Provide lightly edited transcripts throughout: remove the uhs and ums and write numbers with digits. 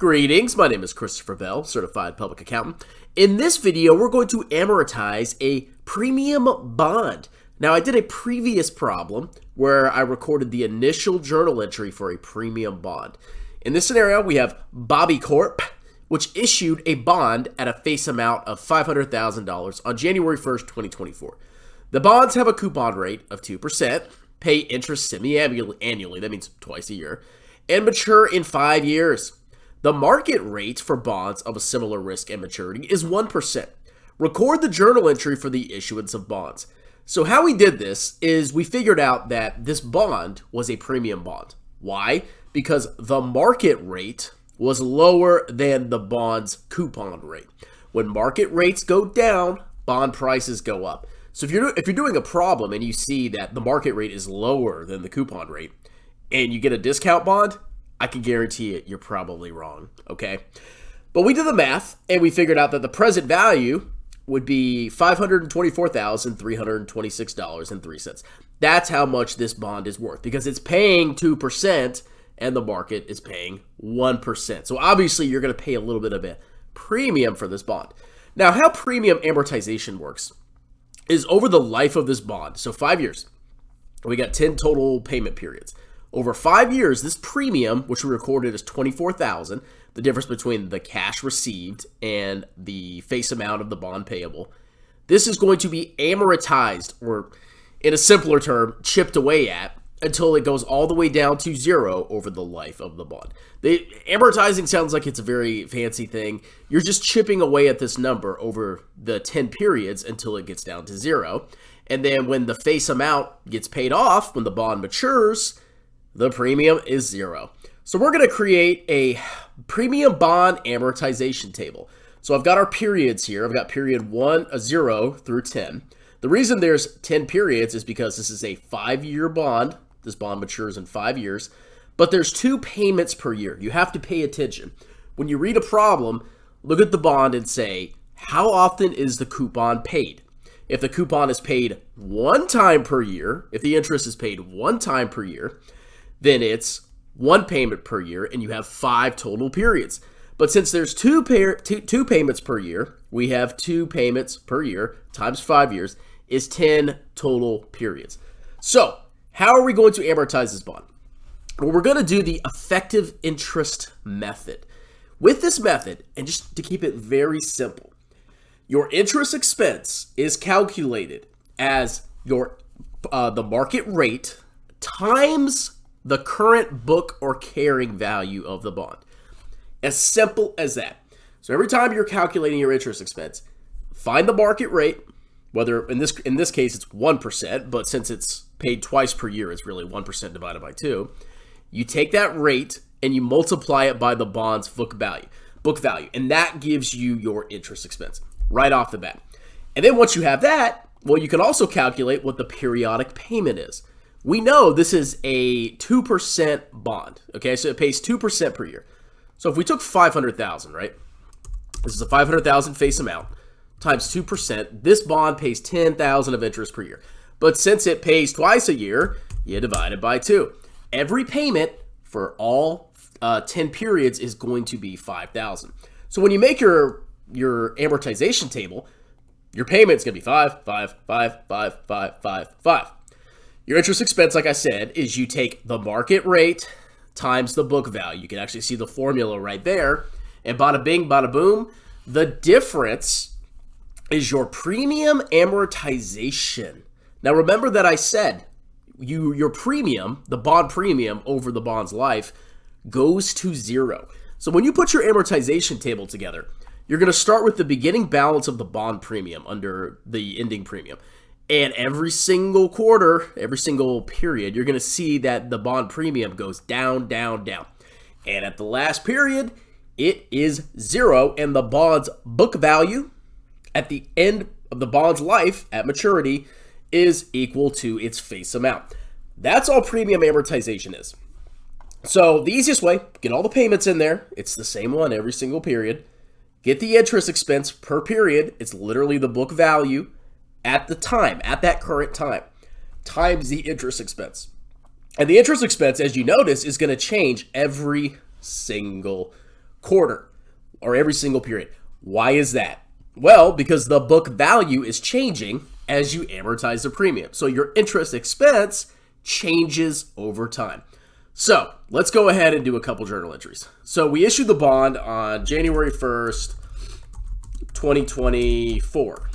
Greetings, my name is Christopher Bell, Certified Public Accountant. In this video, we're going to amortize a premium bond. Now, I did a previous problem where I recorded the initial journal entry for a premium bond. In this scenario, we have Bobby Corp, which issued a bond at a face amount of $500,000 on January 1st, 2024. The bonds have a coupon rate of 2%, pay interest semi-annually, that means twice a year, and mature in 5 years. The market rate for bonds of a similar risk and maturity is 1%. Record the journal entry for the issuance of bonds. So how we did this is we figured out that this bond was a premium bond. Why? Because the market rate was lower than the bond's coupon rate. When market rates go down, bond prices go up. So if you're doing a problem and you see that the market rate is lower than the coupon rate and you get a discount bond, I can guarantee it, you're probably wrong, okay? But we did the math, and we figured out that the present value would be $524,326.03. That's how much this bond is worth, because it's paying 2%, and the market is paying 1%. So obviously, you're going to pay a little bit of a premium for this bond. Now, how premium amortization works is over the life of this bond, so 5 years, we got 10 total payment periods. Over 5 years, this premium, which we recorded as $24,000, the difference between the cash received and the face amount of the bond payable, this is going to be amortized, or in a simpler term, chipped away at, until it goes all the way down to zero over the life of the bond. Amortizing sounds like it's a very fancy thing. You're just chipping away at this number over the 10 periods until it gets down to zero. And then when the face amount gets paid off, when the bond matures, the premium is zero. So we're going to create a premium bond amortization table. So I've got our periods here. I've got period 0 through 10. The reason there's 10 periods is because this is a 5-year bond. This bond matures in 5 years. But there's 2 payments per year. You have to pay attention. When you read a problem, look at the bond and say, how often is the coupon paid? If the coupon is paid 1 time per year, if the interest is paid 1 time per year, then it's 1 payment per year, and you have 5 total periods. But since there's two payments per year, we have 2 payments per year times 5 years is 10 total periods. So how are we going to amortize this bond? Well, we're going to do the effective interest method. With this method, and just to keep it very simple, your interest expense is calculated as your the market rate times the current book or carrying value of the bond. As simple as that. So every time you're calculating your interest expense, find the market rate, whether in this case it's 1%, but since it's paid twice per year, it's really 1% divided by 2. You take that rate and you multiply it by the bond's book value, and that gives you your interest expense right off the bat. And then once you have that, well, you can also calculate what the periodic payment is. We know this is a 2% bond, okay? So it pays 2% per year. So if we took $500,000, right? This is a $500,000 face amount times 2%. This bond pays $10,000 of interest per year. But since it pays twice a year, you divide it by 2. Every payment for all 10 periods is going to be $5,000. So when you make your amortization table, your payment's going to be 5, 5, 5, 5, 5, 5, 5. Your interest expense, like I said, is you take the market rate times the book value. You can actually see the formula right there. And bada bing, bada boom, the difference is your premium amortization. Now remember that I said your premium, the bond premium over the bond's life, goes to zero. So when you put your amortization table together, you're going to start with the beginning balance of the bond premium under the ending premium. And every single quarter, every single period, you're going to see that the bond premium goes down, down, down. And at the last period, it is zero. And the bond's book value at the end of the bond's life at maturity is equal to its face amount. That's all premium amortization is. So the easiest way, get all the payments in there. It's the same one every single period. Get the interest expense per period. It's literally the book value at the time, at that current time, times the interest expense. And the interest expense, as you notice, is going to change every single quarter or every single period. Why is that? Well, because the book value is changing as you amortize the premium. So your interest expense changes over time. So let's go ahead and do a couple journal entries. So we issued the bond on January 1st, 2024.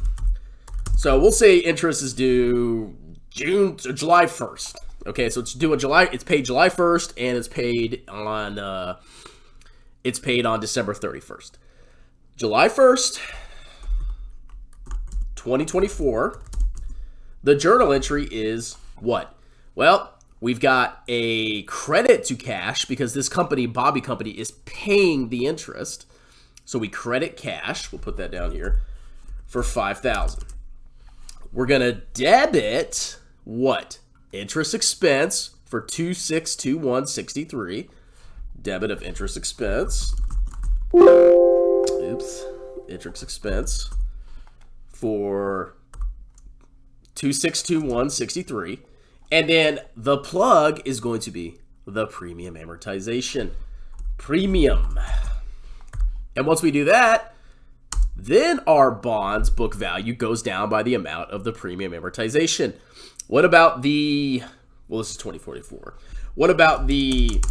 So we'll say interest is due July 1st. Okay, so it's due in July. It's paid July 1st, and it's paid on December 31st. July 1st, 2024. The journal entry is what? Well, we've got a credit to cash because this company, Bobby Company, is paying the interest. So we credit cash. We'll put that down here for $5,000. We're going to debit what? Interest expense for 2621.63. Debit of interest expense. Oops. Interest expense for 2621.63. And then the plug is going to be the premium amortization. Premium. And once we do that, then our bond's book value goes down by the amount of the premium amortization. What about the, well, this is 2044. What about the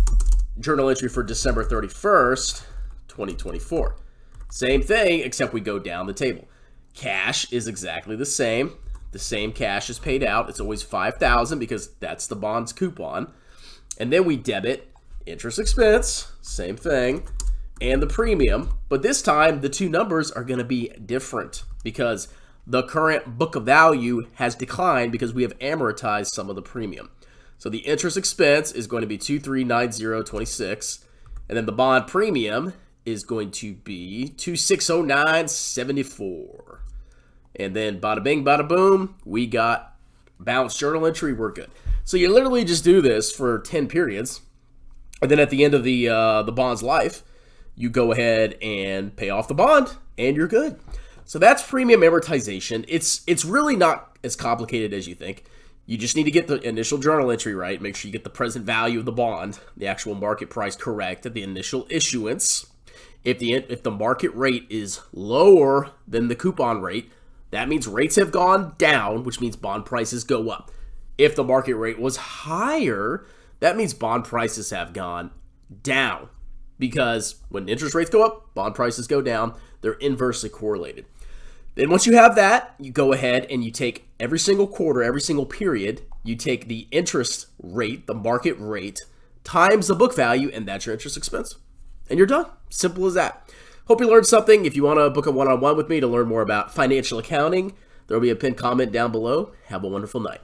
journal entry for December 31st, 2024? Same thing, except we go down the table. Cash is exactly the same. The same cash is paid out. It's always $5,000 because that's the bond's coupon. And then we debit interest expense, same thing, and the premium. But this time, the two numbers are going to be different because the current book value has declined because we have amortized some of the premium. So the interest expense is going to be 2390.26, and then the bond premium is going to be 2609.74. And then bada bing, bada boom, we got balanced journal entry. We're good. So you literally just do this for 10 periods, and then at the end of the bond's life, you go ahead and pay off the bond, and you're good. So that's premium amortization. It's really not as complicated as you think. You just need to get the initial journal entry right. Make sure you get the present value of the bond, the actual market price correct at the initial issuance. If the market rate is lower than the coupon rate, that means rates have gone down, which means bond prices go up. If the market rate was higher, that means bond prices have gone down. Because when interest rates go up, bond prices go down. They're inversely correlated. Then once you have that, you go ahead and you take every single quarter, every single period, you take the interest rate, the market rate, times the book value, and that's your interest expense. And you're done. Simple as that. Hope you learned something. If you want to book a one-on-one with me to learn more about financial accounting, there will be a pinned comment down below. Have a wonderful night.